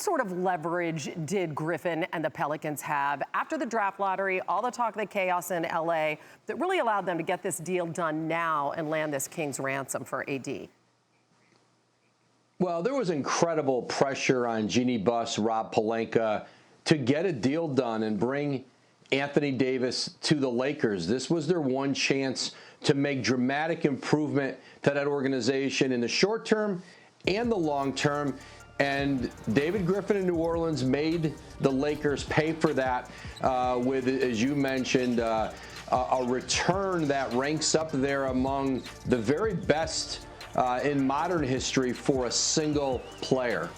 sort of leverage did Griffin and the Pelicans have after the draft lottery, all the talk of the chaos in LA that really allowed them to get this deal done now and land this king's ransom for AD? Well, there was incredible pressure on Jeanie Buss, Rob Pelinka to get a deal done and bring Anthony Davis to the Lakers. This was their one chance to make dramatic improvement to that organization in the short term and the long term. And David Griffin in New Orleans made the Lakers pay for that with, as you mentioned, a return that ranks up there among the very best in modern history for a single player.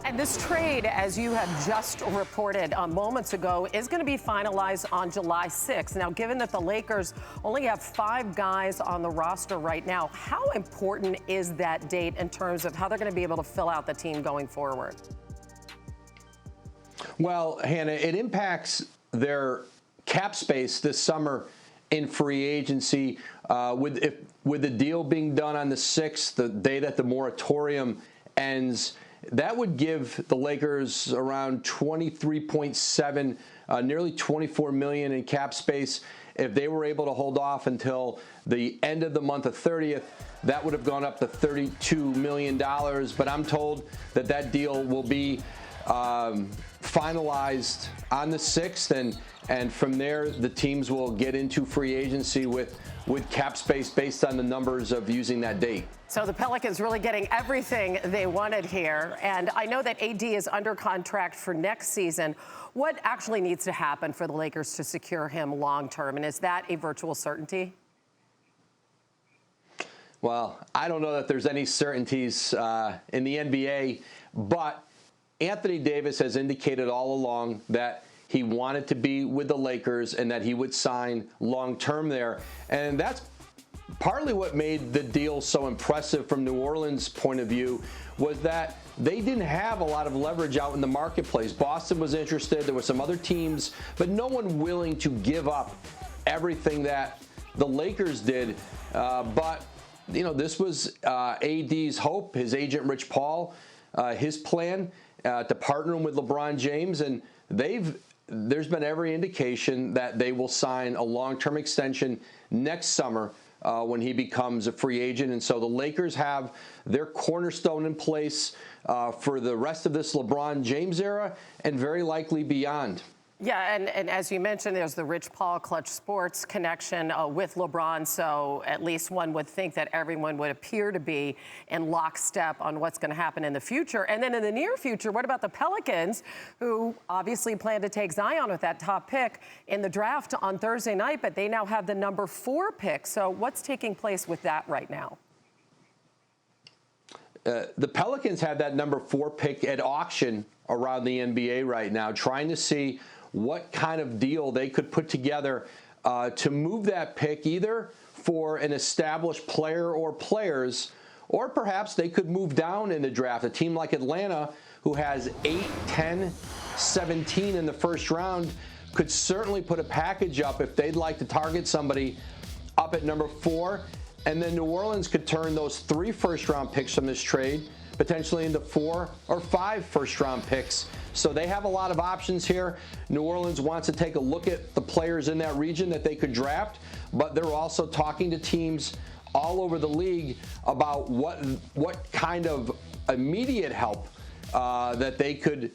And this trade, as you have just reported moments ago, is going to be finalized on July 6th. Now, given that the Lakers only have 5 guys on the roster right now, how important is that date in terms of how they're going to be able to fill out the team going forward? Well, Hannah, it impacts their cap space this summer in free agency with the deal being done on the 6th, the day that the moratorium ends. That would give the Lakers around 23.7, nearly $24 million in cap space. If they were able to hold off until the end of the month of 30th, that would have gone up to $32 million. But I'm told that that deal will be finalized on the 6th, and from there the teams will get into free agency with cap space based on the numbers of using that date. So the Pelicans really getting everything they wanted here. And I know that AD is under contract for next season. What actually needs to happen for the Lakers to secure him long term? And is that a virtual certainty? Well, I don't know that there's any certainties in the NBA, but Anthony Davis has indicated all along that he wanted to be with the Lakers and that he would sign long-term there. And that's partly what made the deal so impressive from New Orleans' point of view, was that they didn't have a lot of leverage out in the marketplace. Boston was interested. There were some other teams, but no one willing to give up everything that the Lakers did. But, you know, this was AD's hope, his agent Rich Paul, his plan to partner with LeBron James, and there's been every indication that they will sign a long-term extension next summer when he becomes a free agent. And so the Lakers have their cornerstone in place for the rest of this LeBron James era and very likely beyond. Yeah, and as you mentioned, there's the Rich Paul Clutch Sports connection with LeBron, so at least one would think that everyone would appear to be in lockstep on what's going to happen in the future. And then in the near future, what about the Pelicans, who obviously plan to take Zion with that top pick in the draft on Thursday night, but they now have the number 4 pick. So what's taking place with that right now? The Pelicans have that number 4 pick at auction around the NBA right now, trying to see what kind of deal they could put together to move that pick either for an established player or players, or perhaps they could move down in the draft. A team like Atlanta, who has 8, 10, 17 in the first round, could certainly put a package up if they'd like to target somebody up at number 4. And then New Orleans could turn those 3 first-round picks from this trade potentially into 4 or 5 first-round picks. So they have a lot of options here. New Orleans wants to take a look at the players in that region that they could draft, but they're also talking to teams all over the league about what kind of immediate help that they could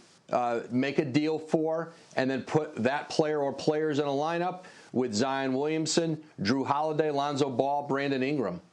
make a deal for, and then put that player or players in a lineup with Zion Williamson, Drew Holiday, Lonzo Ball, Brandon Ingram.